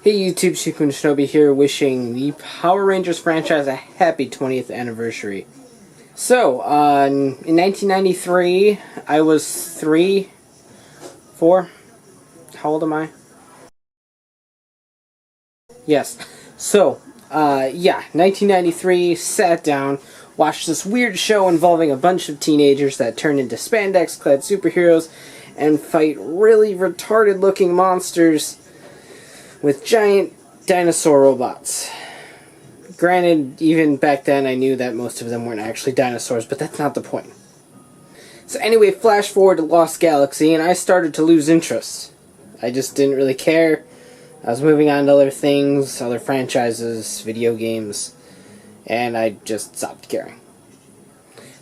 Hey YouTube, Shikun Shinobi here, wishing the Power Rangers franchise a happy 20th anniversary. So, in 1993, I was 3, 4, how old am I? Yes. So, 1993, sat down, watched this weird show involving a bunch of teenagers that turn into spandex-clad superheroes and fight really retarded-looking monsters with giant dinosaur robots. Granted, even back then I knew that most of them weren't actually dinosaurs, but that's not the point. So anyway, flash forward to Lost Galaxy, and I started to lose interest. I just didn't really care. I was moving on to other things, other franchises, video games, and I just stopped caring.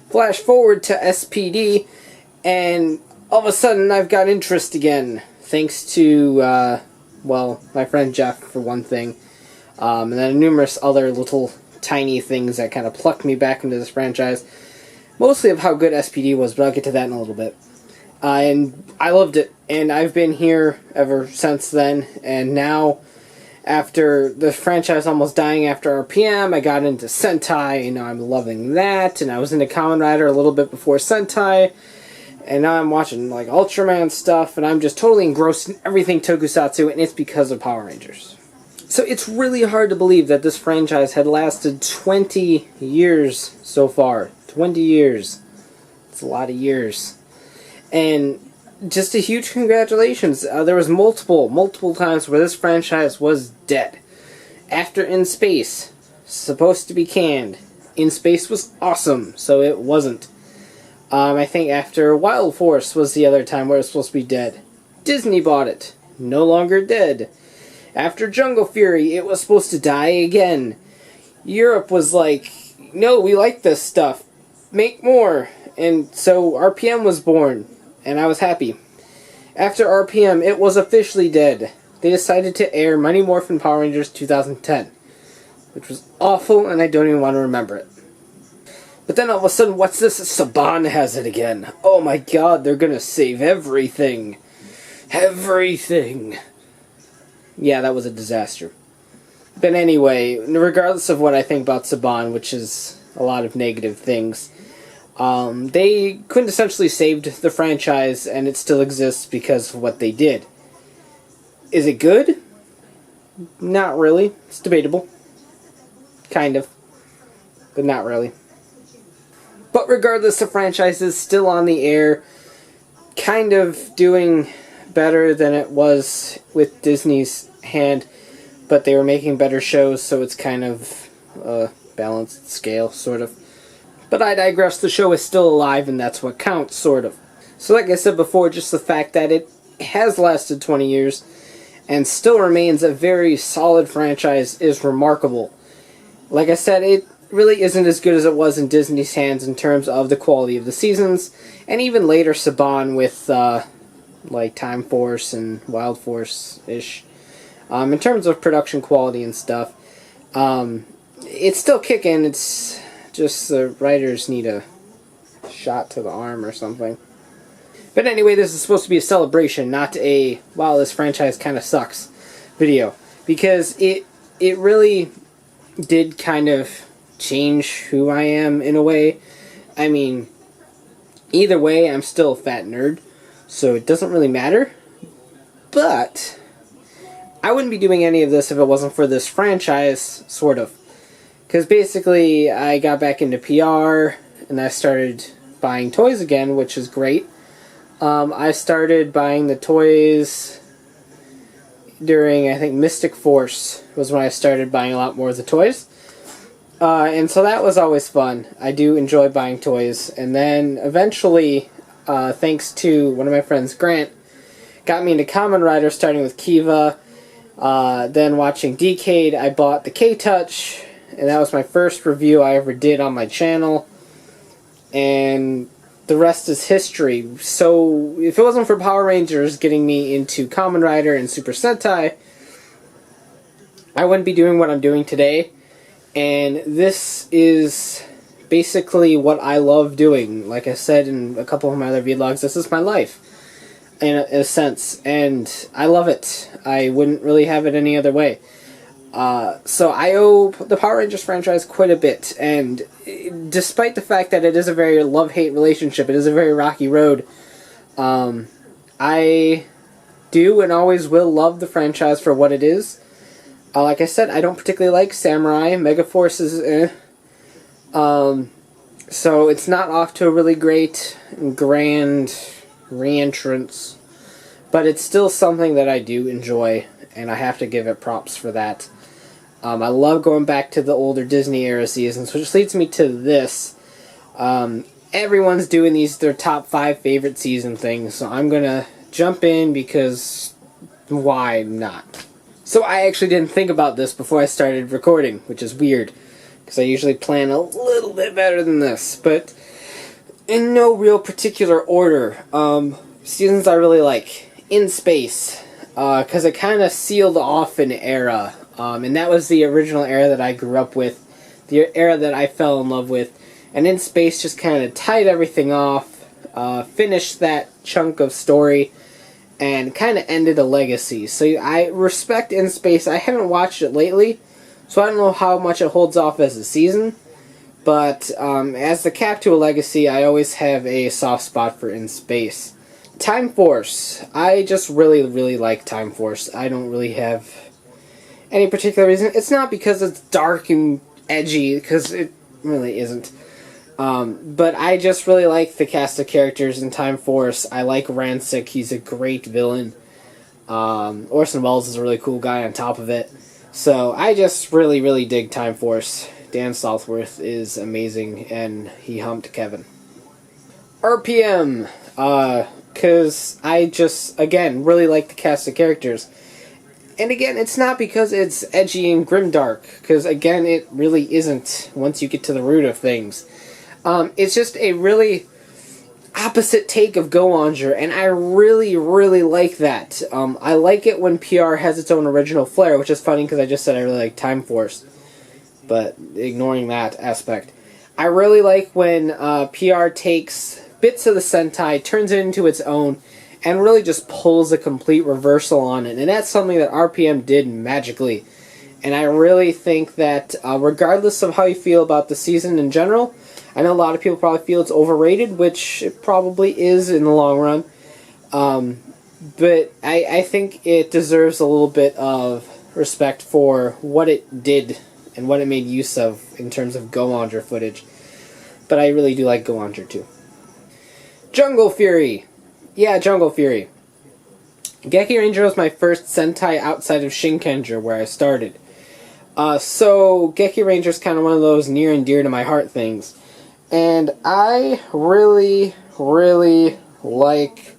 Flash forward to S.P.D, and all of a sudden I've got interest again, thanks to, well, my friend Jeff, for one thing, and then numerous other little tiny things that kind of plucked me back into this franchise, mostly of how good S.P.D was, but I'll get to that in a little bit. And I loved it, and I've been here ever since then, and now, after the franchise almost dying after RPM, I got into Sentai, and now I'm loving that, and I was into Kamen Rider a little bit before Sentai, and now I'm watching, like, Ultraman stuff, and I'm just totally engrossed in everything Tokusatsu, and it's because of Power Rangers. So it's really hard to believe that this franchise had lasted 20 years so far. 20 years. It's a lot of years. And just a huge congratulations. There was multiple times where this franchise was dead. After In Space, supposed to be canned. In Space was awesome, so it wasn't. I think after Wild Force was the other time where it was supposed to be dead. Disney bought it. No longer dead. After Jungle Fury, it was supposed to die again. Europe was like, no, we like this stuff. Make more. And so RPM was born, and I was happy. After RPM, it was officially dead. They decided to air Mighty Morphin Power Rangers 2010, which was awful, and I don't even want to remember it. But then all of a sudden, what's this? Saban has it again. Oh my god, they're gonna save everything. Everything. Yeah, that was a disaster. But anyway, regardless of what I think about Saban, which is a lot of negative things, they quintessentially saved the franchise, and it still exists because of what they did. Is it good? Not really. It's debatable. Kind of. But not really. But regardless, the franchise is still on the air, kind of doing better than it was with Disney's hand, but they were making better shows, so it's kind of a balanced scale, sort of. But I digress, the show is still alive, and that's what counts, sort of. So like I said before, just the fact that it has lasted 20 years and still remains a very solid franchise is remarkable. Like I said, it really isn't as good as it was in Disney's hands in terms of the quality of the seasons, and even later Saban with, like, Time Force and Wild Force-ish. In terms of production quality and stuff, it's still kicking. It's just the writers need a shot to the arm or something. But anyway, this is supposed to be a celebration, not a, wow, this franchise kind of sucks video. Because it really did kind of change who I am in a way. I mean, either way, I'm still a fat nerd, so it doesn't really matter. But I wouldn't be doing any of this if it wasn't for this franchise, sort of. Because basically, I got back into PR, and I started buying toys again, which is great. I started buying the toys during, I think, Mystic Force was when I started buying a lot more of the toys. And so that was always fun. I do enjoy buying toys. And then eventually, thanks to one of my friends, Grant, got me into Kamen Rider, starting with Kiva. Then watching Decade, I bought the K-Touch, and that was my first review I ever did on my channel. And the rest is history. So, if it wasn't for Power Rangers getting me into Kamen Rider and Super Sentai, I wouldn't be doing what I'm doing today. And this is basically what I love doing. Like I said in a couple of my other vlogs, this is my life. in a sense, and I love it. I wouldn't really have it any other way. So I owe the Power Rangers franchise quite a bit, and despite the fact that it is a very love-hate relationship, it is a very rocky road, I do and always will love the franchise for what it is. Like I said, I don't particularly like Samurai. Megaforce is so it's not off to a really great and grand re-entrance, but it's still something that I do enjoy, and I have to give it props for that. I love going back to the older Disney era seasons, which leads me to this. Everyone's doing their top 5 favorite season things, so I'm gonna jump in because why not? So I actually didn't think about this before I started recording, which is weird, because I usually plan a little bit better than this, but in no real particular order. Seasons I really like. In Space, because it kind of sealed off an era, and that was the original era that I grew up with, the era that I fell in love with, and In Space just kind of tied everything off, finished that chunk of story, and kind of ended a legacy. So I respect In Space. I haven't watched it lately, so I don't know how much it holds off as a season, but as the cap to a legacy, I always have a soft spot for In Space. Time Force. I just really, really like Time Force. I don't really have any particular reason. It's not because it's dark and edgy, because it really isn't. But I just really like the cast of characters in Time Force. I like Rancic. He's a great villain. Orson Welles is a really cool guy on top of it. So I just really, really dig Time Force. Dan Southworth is amazing, and he humped Kevin. RPM. Because I just, again, really like the cast of characters. And again, it's not because it's edgy and grimdark, because again, it really isn't once you get to the root of things. It's just a really opposite take of Go Onger, and I really, really like that. I like it when PR has its own original flair, which is funny because I just said I really like Time Force. But ignoring that aspect. I really like when PR takes bits of the Sentai, turns it into its own, and really just pulls a complete reversal on it. And that's something that RPM did magically. And I really think that regardless of how you feel about the season in general, I know a lot of people probably feel it's overrated, which it probably is in the long run. But I think it deserves a little bit of respect for what it did and what it made use of in terms of Go Onger footage. But I really do like Go Onger too. Jungle Fury. Yeah, Jungle Fury. Geki Ranger was my first Sentai outside of Shinkenger, where I started. So Geki Ranger is kind of one of those near and dear to my heart things. And I really, really like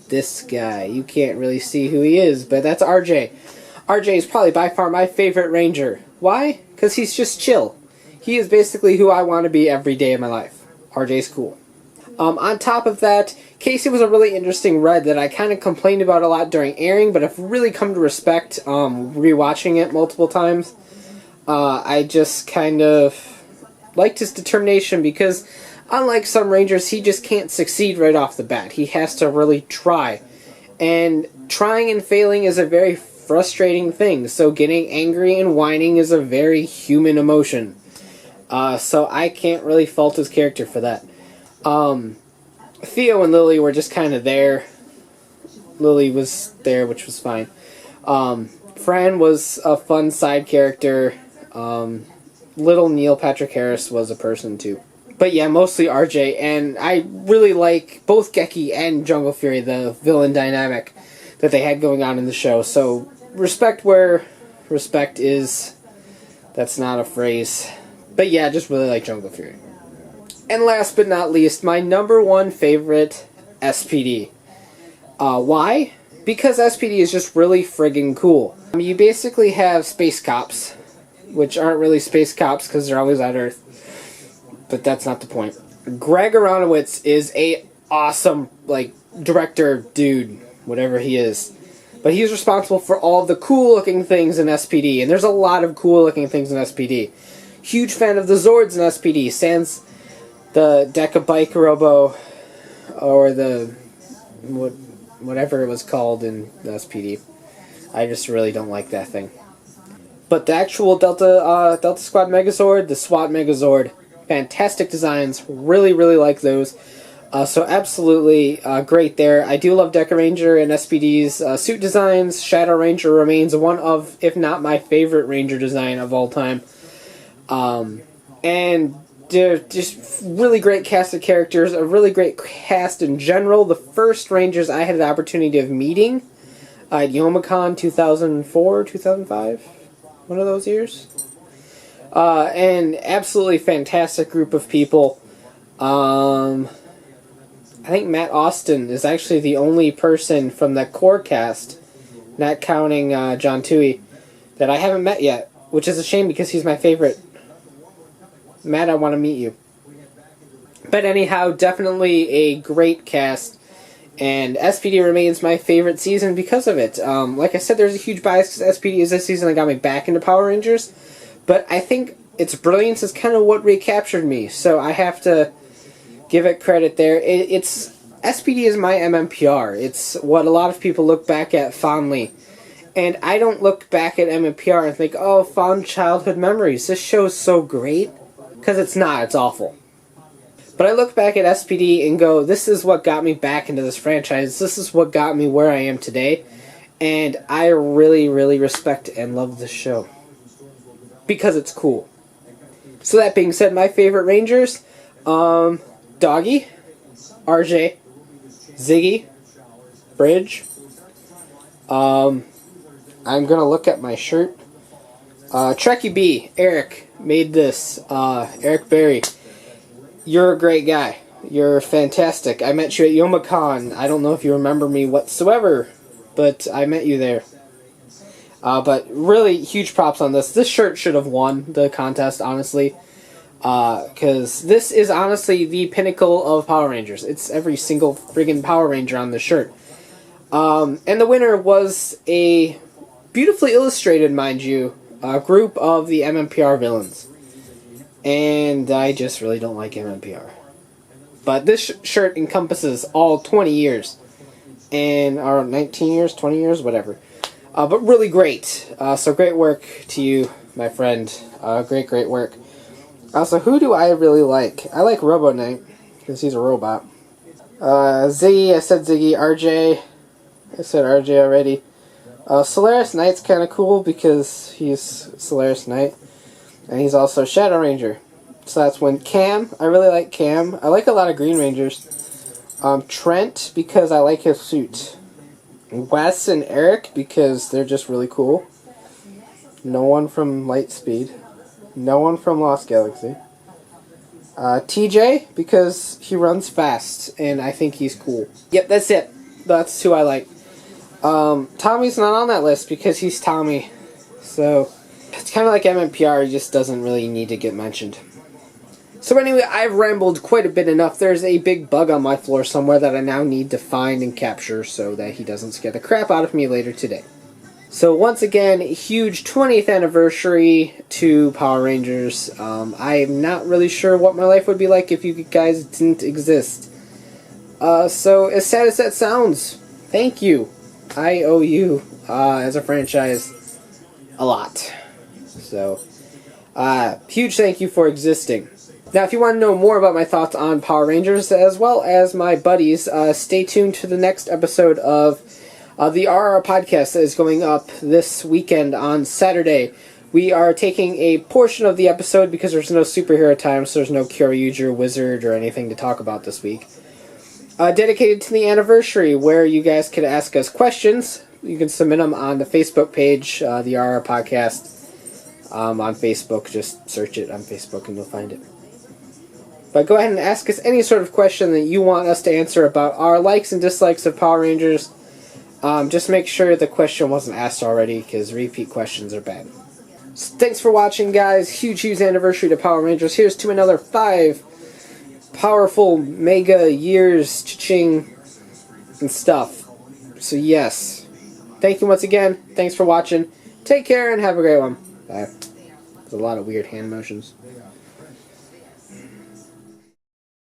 this guy. You can't really see who he is, but that's RJ. RJ is probably by far my favorite Ranger. Why? Because he's just chill. He is basically who I want to be every day of my life. RJ's cool. On top of that, Casey was a really interesting red that I kind of complained about a lot during airing, but I've really come to respect rewatching it multiple times. I just kind of liked his determination because, unlike some Rangers, he just can't succeed right off the bat. He has to really try. And trying and failing is a very frustrating thing, so getting angry and whining is a very human emotion. So I can't really fault his character for that. Theo and Lily were just kind of there. Lily was there, which was fine. Fran was a fun side character. Little Neil Patrick Harris was a person too. But yeah, mostly RJ, and I really like both Geki and Jungle Fury, the villain dynamic that they had going on in the show. So respect where respect is. That's not a phrase. But yeah, just really like Jungle Fury. And last but not least, my number one favorite, S.P.D. Why? Because S.P.D. is just really friggin' cool. You basically have space cops, which aren't really space cops because they're always on Earth. But that's not the point. Greg Aronowitz is a awesome, director dude, whatever he is. But he's responsible for all the cool-looking things in S.P.D. And there's a lot of cool-looking things in S.P.D. Huge fan of the Zords in S.P.D. Sans the Deca Bike Robo, or the whatever it was called in the S.P.D. I just really don't like that thing. But the actual Delta Squad Megazord, the SWAT Megazord, fantastic designs. Really, really like those. So absolutely great there. I do love Deca Ranger and S.P.D's suit designs. Shadow Ranger remains one of, if not my favorite Ranger design of all time. And they're just really great cast of characters, a really great cast in general. The first Rangers I had the opportunity of meeting at Youmacon 2004, 2005, one of those years. And absolutely fantastic group of people. I think Matt Austin is actually the only person from the core cast, not counting John Toohey, that I haven't met yet, which is a shame because he's my favorite. Matt, I want to meet you. But anyhow, definitely a great cast, and S.P.D. remains my favorite season because of it. Like I said, there's a huge bias because S.P.D. is this season that got me back into Power Rangers, but I think its brilliance is kind of what recaptured me, so I have to give it credit there. It's S.P.D. is my MMPR. It's what a lot of people look back at fondly. And I don't look back at MMPR and think, oh, fond childhood memories. This show is so great. Because it's not. It's awful. But I look back at S.P.D. and go, this is what got me back into this franchise. This is what got me where I am today. And I really, really respect and love this show. Because it's cool. So that being said, my favorite Rangers, Doggy, RJ, Ziggy, Bridge. I'm going to look at my shirt. Trekkie B, Eric, made this. Eric Berry. You're a great guy. You're fantastic. I met you at Youmacon. I don't know if you remember me whatsoever, but I met you there. But really huge props on this. This shirt should have won the contest, honestly. Because this is honestly the pinnacle of Power Rangers. It's every single friggin' Power Ranger on the shirt. And the winner was a beautifully illustrated, mind you, group of the MMPR villains. And I just really don't like MMPR. But this shirt encompasses all 20 years. Or 19 years, 20 years, whatever. But really great. So great work to you, my friend. Great work. Also, who do I really like? I like Robo Knight, because he's a robot. Ziggy, I said Ziggy. RJ, I said RJ already. Solaris Knight's kind of cool because he's Solaris Knight. And he's also Shadow Ranger. So that's when Cam, I really like Cam. I like a lot of Green Rangers. Trent, because I like his suit. Wes and Eric, because they're just really cool. No one from Lightspeed. No one from Lost Galaxy. TJ, because he runs fast, and I think he's cool. Yep, that's it. That's who I like. Tommy's not on that list because he's Tommy. So, it's kind of like MMPR, he just doesn't really need to get mentioned. So anyway, I've rambled quite a bit enough. There's a big bug on my floor somewhere that I now need to find and capture so that he doesn't scare the crap out of me later today. So once again, huge 20th anniversary to Power Rangers. I'm not really sure what my life would be like if you guys didn't exist. So as sad as that sounds, thank you. I owe you, as a franchise, a lot. So, huge thank you for existing. Now, if you want to know more about my thoughts on Power Rangers, as well as my buddies, stay tuned to the next episode of the RR podcast that is going up this weekend on Saturday. We are taking a portion of the episode because there's no superhero time, so there's no Kyoryuger Wizard or anything to talk about this week. Dedicated to the anniversary, where you guys can ask us questions. You can submit them on the Facebook page, the RR podcast. On Facebook, just search it on Facebook and you'll find it. But go ahead and ask us any sort of question that you want us to answer about our likes and dislikes of Power Rangers. Just make sure the question wasn't asked already, because repeat questions are bad. So thanks for watching, guys. Huge anniversary to Power Rangers. Here's to another 5 powerful mega years, cha-ching, and stuff. So yes. Thank you once again. Thanks for watching. Take care and have a great one. Bye. There's a lot of weird hand motions.